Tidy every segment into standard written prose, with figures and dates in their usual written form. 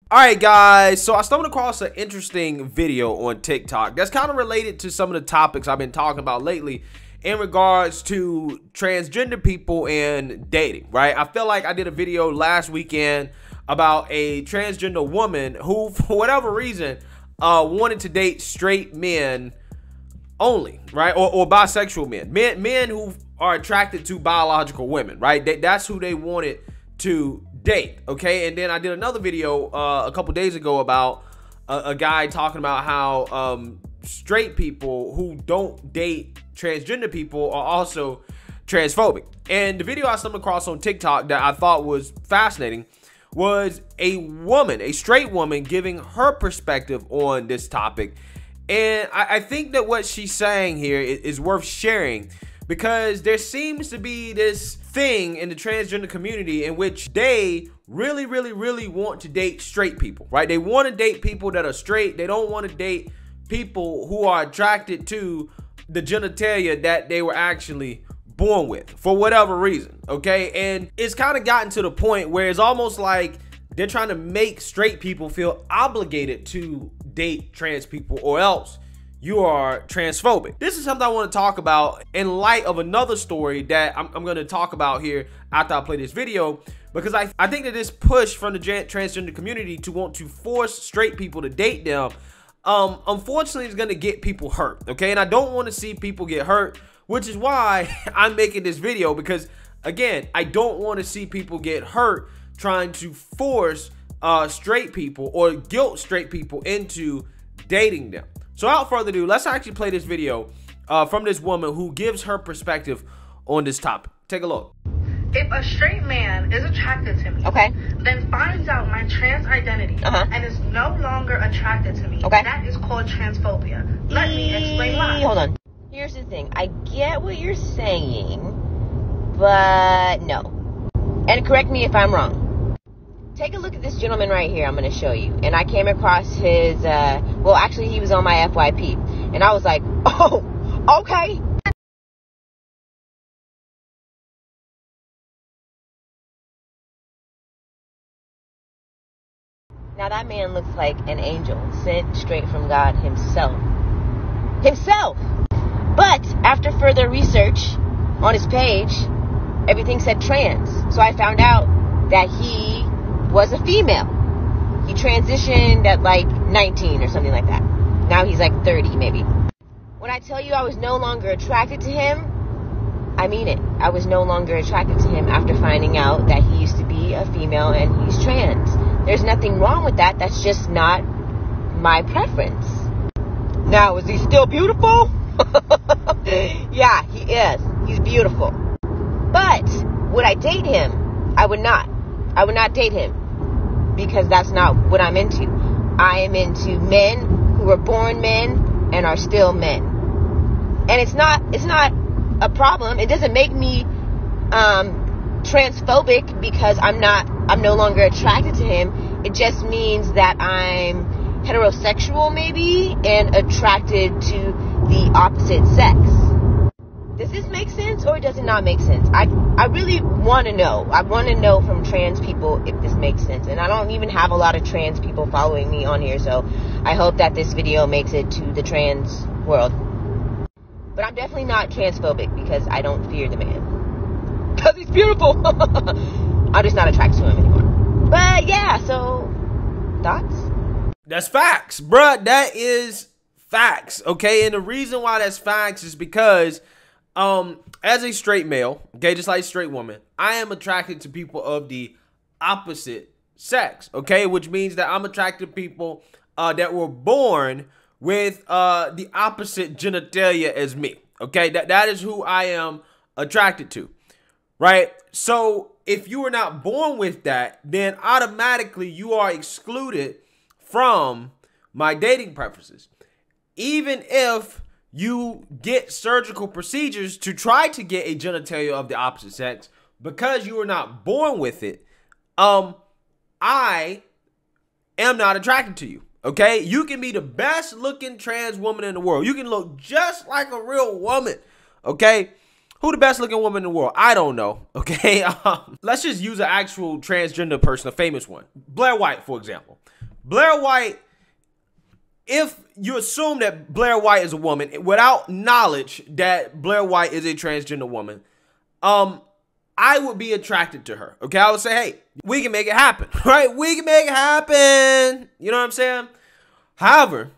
All right, guys, so I stumbled across an interesting video on TikTok that's kind of related to some of the topics I've been talking about lately in regards to transgender people and dating, right? I feel like I did a video last weekend about a transgender woman who, for whatever reason, wanted to date straight men only, right? Or bisexual men who are attracted to biological women, right? That's who they wanted to date, okay? And then I did another video a couple days ago about a guy talking about how straight people who don't date transgender people are also transphobic. And the video I stumbled across on TikTok that I thought was fascinating was a straight woman giving her perspective on this topic. And I think that what she's saying here is worth sharing, because there seems to be this thing in the transgender community in which they really want to date straight people, right? They want to date people that are straight. They don't want to date people who are attracted to the genitalia that they were actually born with for whatever reason, okay? And it's kind of gotten to the point where it's almost like they're trying to make straight people feel obligated to date trans people, or else you are transphobic. This is something I want to talk about in light of another story that I'm going to talk about here after I play this video, because I think that this push from the transgender community to want to force straight people to date them, unfortunately, is going to get people hurt, okay? And I don't want to see people get hurt, which is why I'm making this video, because, again, I don't want to see people get hurt trying to force straight people or guilt straight people into dating them. So without further ado, let's actually play this video from this woman who gives her perspective on this topic. Take a look. If a straight man is attracted to me, then finds out my trans identity and is no longer attracted to me, that is called transphobia. Let me explain why. Hold on. Here's the thing. I get what you're saying, but no. And correct me if I'm wrong. Take a look at this gentleman right here I'm going to show you. And I came across his, well, actually, he was on my FYP. And I was like, oh, okay. Now, that man looks like an angel sent straight from God himself. But after further research on his page, everything said trans. So I found out that he was a female. He transitioned at like 19 or something like that. Now he's like 30 maybe. When I tell you I was no longer attracted to him, I mean it. I was no longer attracted to him after finding out that he used to be a female and he's trans. There's nothing wrong with that. That's just not my preference. Now, is he still beautiful? Yeah, he is. He's beautiful. But would I date him? I would not. I would not date him, because that's not what I'm into. I am into men who were born men and are still men. And it's not a problem. It doesn't make me transphobic because I'm no longer attracted to him. It just means that I'm heterosexual maybe and attracted to the opposite sex. Does this make sense or does it not make sense? I really want to know. I want to know from trans people if this makes sense. And I don't even have a lot of trans people following me on here, so I hope that this video makes it to the trans world. But I'm definitely not transphobic because I don't fear the man. Because he's beautiful. I'm just not attracted to him anymore. But yeah, so thoughts? That's facts, bruh. That is facts, okay? And the reason why that's facts is because as a straight male, okay, just like a straight woman, I am attracted to people of the opposite sex, okay? Which means that I'm attracted to people that were born with the opposite genitalia as me, okay? That is who I am attracted to, right? So if you were not born with that, then automatically you are excluded from my dating preferences. Even if you get surgical procedures to try to get a genitalia of the opposite sex, because you were not born with it, I am not attracted to you, okay? You can be the best looking trans woman in the world. You can look just like a real woman, okay? Who the best looking woman in the world? I don't know, okay? Let's just use an actual transgender person, a famous one. Blair White, for example. Blair White, if you assume that Blair White is a woman without knowledge that Blair White is a transgender woman, I would be attracted to her. Okay, I would say, hey, we can make it happen, right? We can make it happen. You know what I'm saying? However,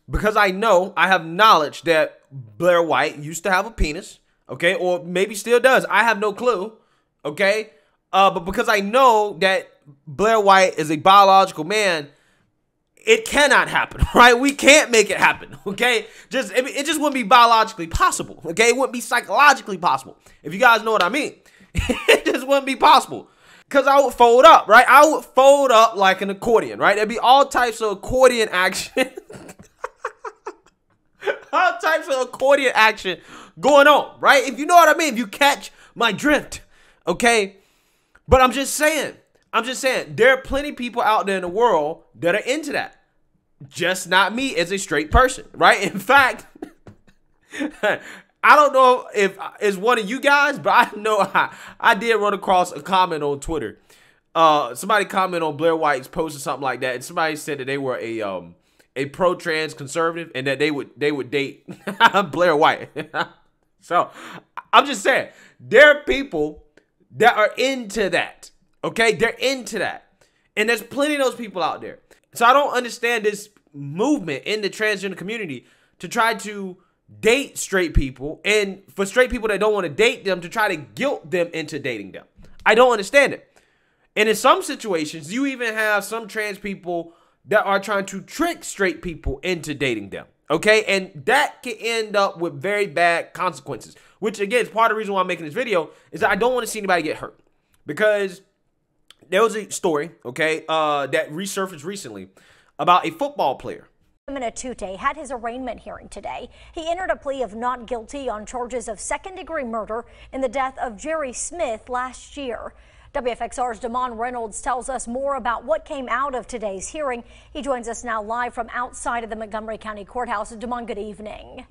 because I have knowledge that Blair White used to have a penis, okay, or maybe still does. I have no clue, okay? But because I know that Blair White is a biological man, it cannot happen, right? We can't make it happen, okay? It just wouldn't be biologically possible, okay? It wouldn't be psychologically possible, if you guys know what I mean. It just wouldn't be possible. Because I would fold up, right? I would fold up like an accordion, right? There'd be all types of accordion action. All types of accordion action going on, right? If you know what I mean, if you catch my drift, okay? But I'm just saying, there are plenty of people out there in the world that are into that. Just not me as a straight person, right? In fact, I don't know if it's one of you guys, but I know I did run across a comment on Twitter. Somebody commented on Blair White's post or something like that, and somebody said that they were a pro-trans conservative and that they would date Blair White. So I'm just saying, there are people that are into that. Okay, they're into that, and there's plenty of those people out there. So I don't understand this movement in the transgender community to try to date straight people, and for straight people that don't want to date them to try to guilt them into dating them. I don't understand it. And in some situations, you even have some trans people that are trying to trick straight people into dating them. Okay, and that can end up with very bad consequences, which again is part of the reason why I'm making this video, is that I don't want to see anybody get hurt. Because there was a story, okay, that resurfaced recently about a football player. Tute had his arraignment hearing today. He entered a plea of not guilty on charges of second-degree murder in the death of Jerry Smith last year. WFXR's Damon Reynolds tells us more about what came out of today's hearing. He joins us now live from outside of the Montgomery County Courthouse. Damon, good evening.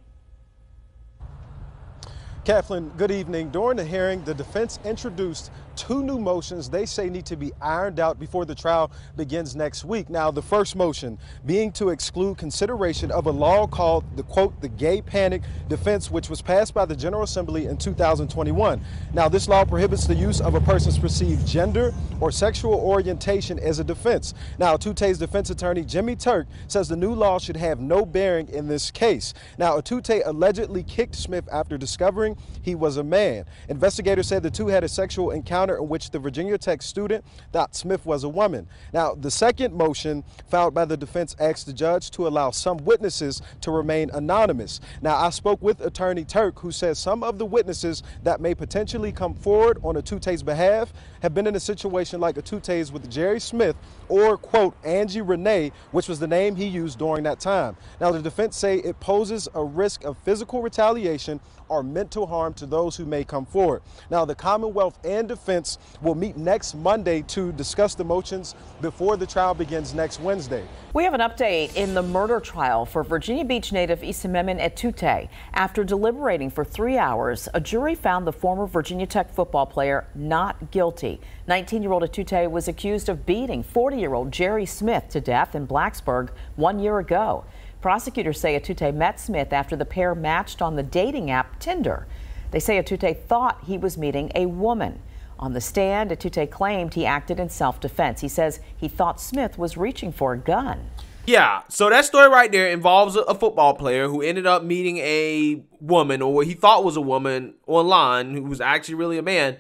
Kathleen, good evening. During the hearing, the defense introduced two new motions they say need to be ironed out before the trial begins next week. Now, the first motion being to exclude consideration of a law called the, quote, the gay panic defense, which was passed by the General Assembly in 2021. Now, this law prohibits the use of a person's perceived gender or sexual orientation as a defense. Now, Tute's defense attorney, Jimmy Turk, says the new law should have no bearing in this case. Now, Tute allegedly kicked Smith after discovering he was a man. Investigators said the two had a sexual encounter in which the Virginia Tech student thought Smith was a woman. Now, the second motion filed by the defense asked the judge to allow some witnesses to remain anonymous. Now, I spoke with attorney Turk, who says some of the witnesses that may potentially come forward on Tute's behalf have been in a situation like Tute's with Jerry Smith or, quote, Angie Renee, which was the name he used during that time. Now, the defense say it poses a risk of physical retaliation or mental harm to those who may come forward. Now, the Commonwealth and defense will meet next Monday to discuss the motions before the trial begins next Wednesday. We have an update in the murder trial for Virginia Beach native Isamemen Etute. After deliberating for 3 hours, a jury found the former Virginia Tech football player not guilty. 19-year-old Etute was accused of beating 40-year-old Jerry Smith to death in Blacksburg 1 year ago. Prosecutors say Etute met Smith after the pair matched on the dating app Tinder. They say Etute thought he was meeting a woman. On the stand, Etute claimed he acted in self-defense. He says he thought Smith was reaching for a gun. Yeah, so that story right there involves a football player who ended up meeting a woman, or what he thought was a woman, online, who was actually really a man.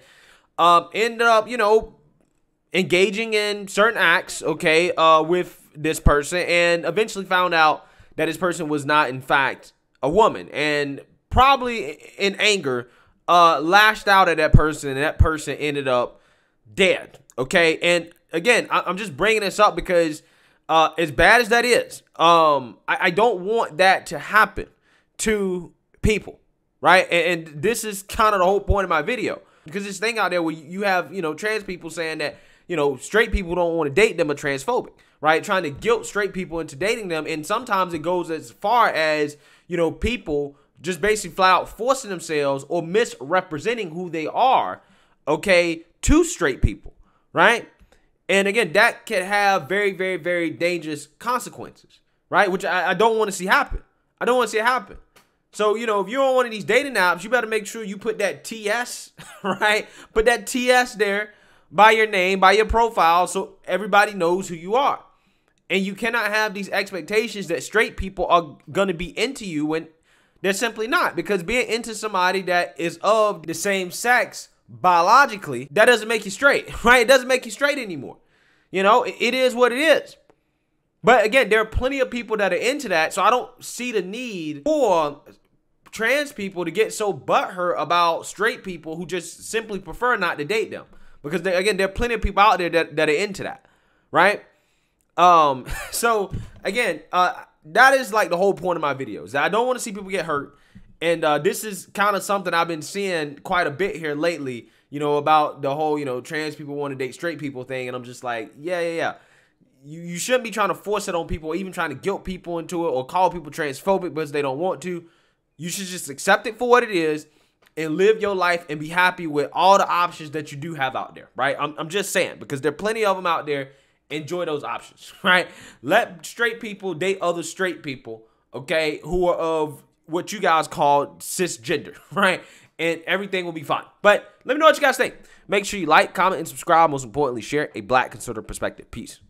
Ended up, you know, engaging in certain acts, okay, with this person, and eventually found out that this person was not, in fact, a woman, and probably in anger, lashed out at that person, and that person ended up dead, okay? And again, I'm just bringing this up because as bad as that is, I don't want that to happen to people, right? And this is kind of the whole point of my video, because this thing out there where you have, you know, trans people saying that, you know, straight people don't want to date them are transphobic, right? Trying to guilt straight people into dating them. And sometimes it goes as far as, you know, people just basically flat out forcing themselves or misrepresenting who they are, okay, to straight people, right? And again, that can have very, very, very dangerous consequences, right? Which I don't want to see happen. I don't want to see it happen. So, you know, if you're on one of these dating apps, you better make sure you put that TS, right? Put that TS there by your name, by your profile, so everybody knows who you are. And you cannot have these expectations that straight people are going to be into you when they're simply not. Because being into somebody that is of the same sex biologically, that doesn't make you straight, right? It doesn't make you straight anymore. You know, it is what it is. But again, there are plenty of people that are into that. So I don't see the need for trans people to get so butthurt about straight people who just simply prefer not to date them. Because again, there are plenty of people out there that are into that, right? So again, that is like the whole point of my videos. I don't want to see people get hurt. And this is kind of something I've been seeing quite a bit here lately, you know, about the whole, you know, trans people want to date straight people thing. And I'm just like, yeah. You shouldn't be trying to force it on people or even trying to guilt people into it or call people transphobic because they don't want to. You should just accept it for what it is and live your life and be happy with all the options that you do have out there, right? I'm just saying, because there are plenty of them out there. Enjoy those options, right? Let straight people date other straight people, okay, who are of what you guys call cisgender, right? And everything will be fine. But let me know what you guys think. Make sure you like, comment, and subscribe. Most importantly, share a Black conservative perspective. Peace.